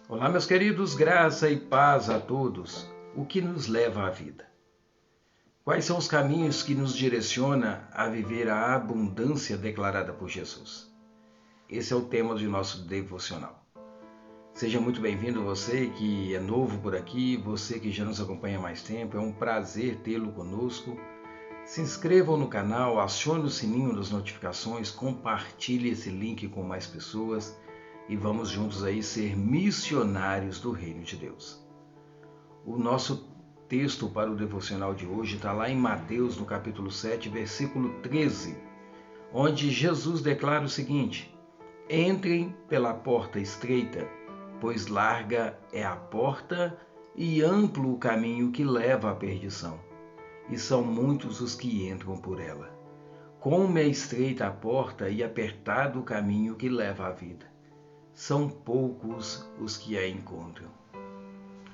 Olá, meus queridos, graça e paz a todos. O que nos leva à vida? Quais são os caminhos que nos direciona a viver a abundância declarada por Jesus? Esse é o tema do nosso devocional. Seja muito bem-vindo você que é novo por aqui, você que já nos acompanha há mais tempo, é um prazer tê-lo conosco. Se inscrevam no canal, acione o sininho das notificações, compartilhe esse link com mais pessoas e vamos juntos aí ser missionários do Reino de Deus. O nosso texto para o devocional de hoje está lá em Mateus, no capítulo 7, versículo 13, onde Jesus declara o seguinte: entrem pela porta estreita, pois larga é a porta e amplo o caminho que leva à perdição, e são muitos os que entram por ela. Como é estreita a porta e apertado o caminho que leva à vida, são poucos os que a encontram.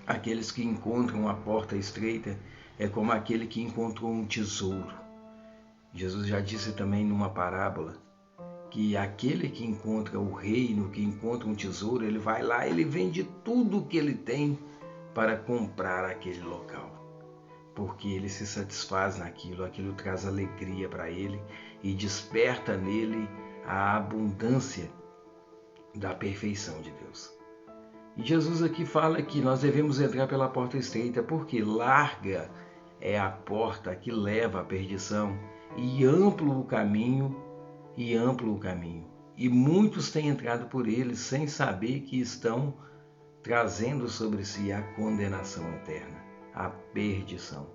Aqueles que encontram a porta estreita é como aquele que encontrou um tesouro. Jesus já disse também numa parábola que aquele que encontra o reino, que encontra um tesouro, ele vai lá, ele vende tudo o que ele tem para comprar aquele local. Porque ele se satisfaz naquilo, aquilo traz alegria para ele e desperta nele a abundância da perfeição de Deus. E Jesus aqui fala que nós devemos entrar pela porta estreita, porque larga é a porta que leva à perdição e amplo o caminho, e muitos têm entrado por ele sem saber que estão trazendo sobre si a condenação eterna, a perdição.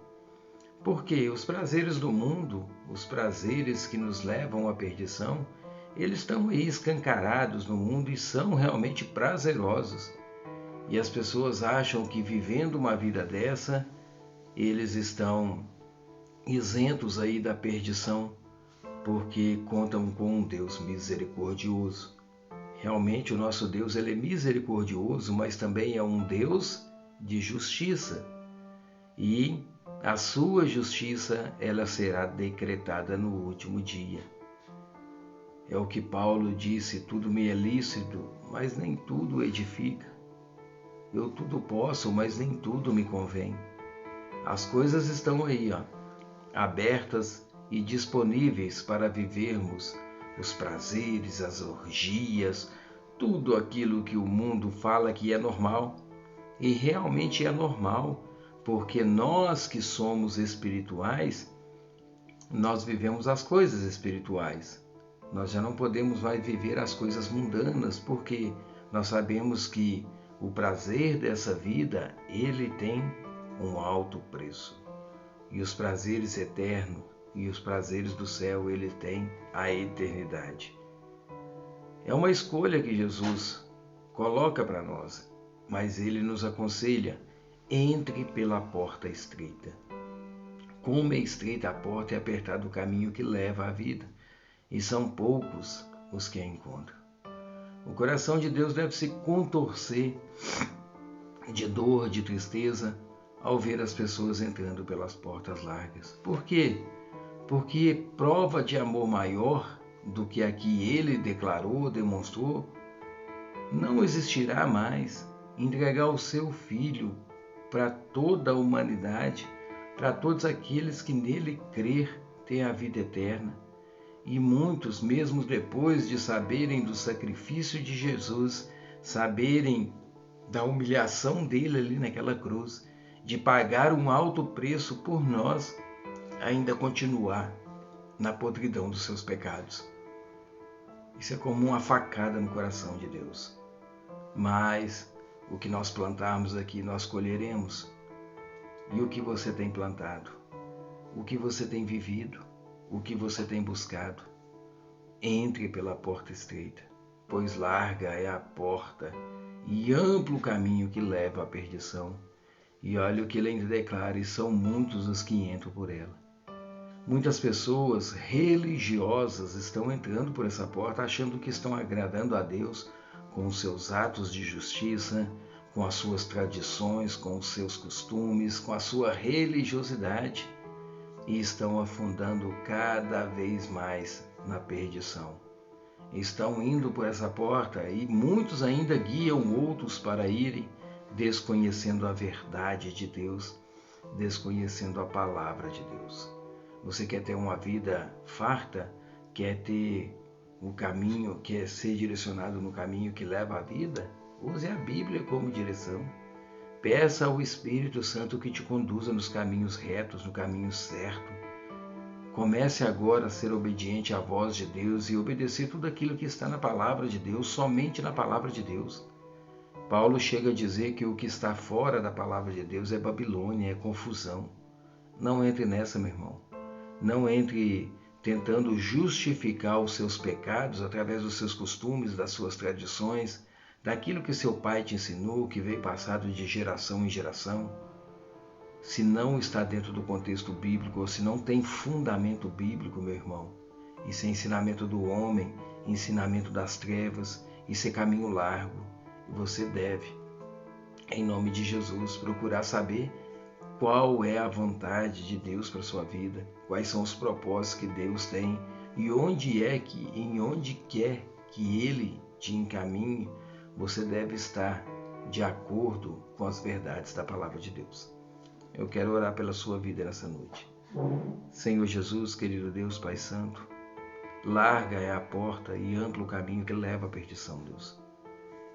Porque os prazeres do mundo, os prazeres que nos levam à perdição, eles estão aí escancarados no mundo e são realmente prazerosos. E as pessoas acham que vivendo uma vida dessa, eles estão isentos aí da perdição, porque contam com um Deus misericordioso. Realmente o nosso Deus ele é misericordioso, mas também é um Deus de justiça. E a sua justiça ela será decretada no último dia. É o que Paulo disse: tudo me é lícito, mas nem tudo edifica. Eu tudo posso, mas nem tudo me convém. As coisas estão aí, abertas e disponíveis para vivermos os prazeres, as orgias, tudo aquilo que o mundo fala que é normal. E realmente é normal, porque nós que somos espirituais, nós vivemos as coisas espirituais. Nós já não podemos mais viver as coisas mundanas, porque nós sabemos que o prazer dessa vida, ele tem um alto preço. E os prazeres eternos e os prazeres do céu, ele tem a eternidade. É uma escolha que Jesus coloca para nós, mas ele nos aconselha: entre pela porta estreita. Como é estreita a porta e apertado o caminho que leva à vida, e são poucos os que a encontram. O coração de Deus deve se contorcer de dor, de tristeza, ao ver as pessoas entrando pelas portas largas. Por quê? Porque prova de amor maior do que a que ele declarou, demonstrou, não existirá mais. Entregar o seu Filho para toda a humanidade, para todos aqueles que nele crer, ter a vida eterna. E muitos, mesmo depois de saberem do sacrifício de Jesus, saberem da humilhação dele ali naquela cruz, de pagar um alto preço por nós, ainda continuar na podridão dos seus pecados. Isso é como uma facada no coração de Deus. Mas o que nós plantarmos aqui, nós colheremos. E o que você tem plantado? O que você tem vivido? O que você tem buscado? Entre pela porta estreita, pois larga é a porta e amplo o caminho que leva à perdição. E olha o que ele ainda declara: e são muitos os que entram por ela. Muitas pessoas religiosas estão entrando por essa porta achando que estão agradando a Deus com os seus atos de justiça, com as suas tradições, com os seus costumes, com a sua religiosidade, e estão afundando cada vez mais na perdição. estão indo por essa porta e muitos ainda guiam outros para irem, desconhecendo a verdade de Deus, desconhecendo a palavra de Deus. Você quer ter uma vida farta? Quer ter o caminho, quer ser direcionado no caminho que leva à vida? Use a Bíblia como direção. Peça ao Espírito Santo que te conduza nos caminhos retos, no caminho certo. Comece agora a ser obediente à voz de Deus e obedecer tudo aquilo que está na palavra de Deus, somente na palavra de Deus. Paulo chega a dizer que o que está fora da palavra de Deus é Babilônia, é confusão. Não entre nessa, meu irmão. Não entre tentando justificar os seus pecados através dos seus costumes, das suas tradições, daquilo que seu pai te ensinou, que veio passado de geração em geração. Se não está dentro do contexto bíblico, ou se não tem fundamento bíblico, meu irmão, isso é ensinamento do homem, ensinamento das trevas, isso é caminho largo. E você deve, em nome de Jesus, procurar saber qual é a vontade de Deus para a sua vida, quais são os propósitos que Deus tem e onde quer que Ele te encaminhe, você deve estar de acordo com as verdades da palavra de Deus. Eu quero orar pela sua vida nessa noite. Senhor Jesus, querido Deus, Pai Santo, larga é a porta e amplo o caminho que leva à perdição, Deus.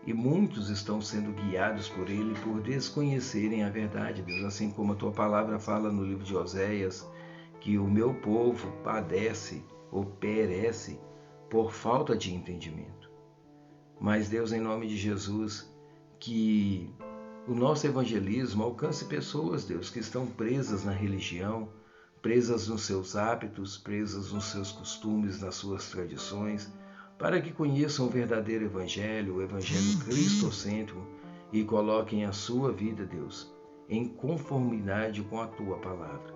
E muitos estão sendo guiados por ele por desconhecerem a verdade, Deus. Assim como a tua palavra fala no livro de Oséias, que o meu povo padece ou perece por falta de entendimento. Mas, Deus, em nome de Jesus, que o nosso evangelismo alcance pessoas, Deus, que estão presas na religião, presas nos seus hábitos, presas nos seus costumes, nas suas tradições, para que conheçam o verdadeiro evangelho, o evangelho cristocêntrico, e coloquem a sua vida, Deus, em conformidade com a tua palavra.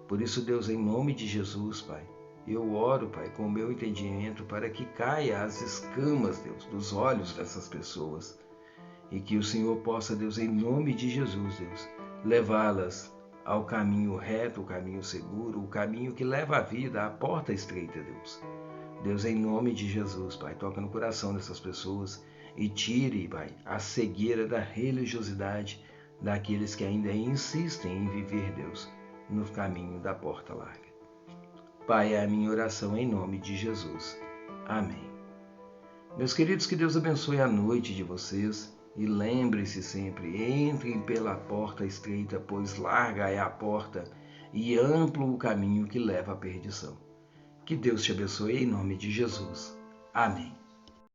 Por isso, Deus, em nome de Jesus, Pai, eu oro, Pai, com o meu entendimento para que caia as escamas, Deus, dos olhos dessas pessoas, e que o Senhor possa, Deus, em nome de Jesus, Deus, levá-las ao caminho reto, o caminho seguro, o caminho que leva à vida, à porta estreita, Deus. Deus, em nome de Jesus, Pai, toca no coração dessas pessoas e tire, Pai, a cegueira da religiosidade daqueles que ainda insistem em viver, Deus, no caminho da porta larga. Pai, é a minha oração em nome de Jesus. Amém. Meus queridos, que Deus abençoe a noite de vocês. E lembre-se sempre, entrem pela porta estreita, pois larga é a porta e amplo o caminho que leva à perdição. Que Deus te abençoe em nome de Jesus. Amém.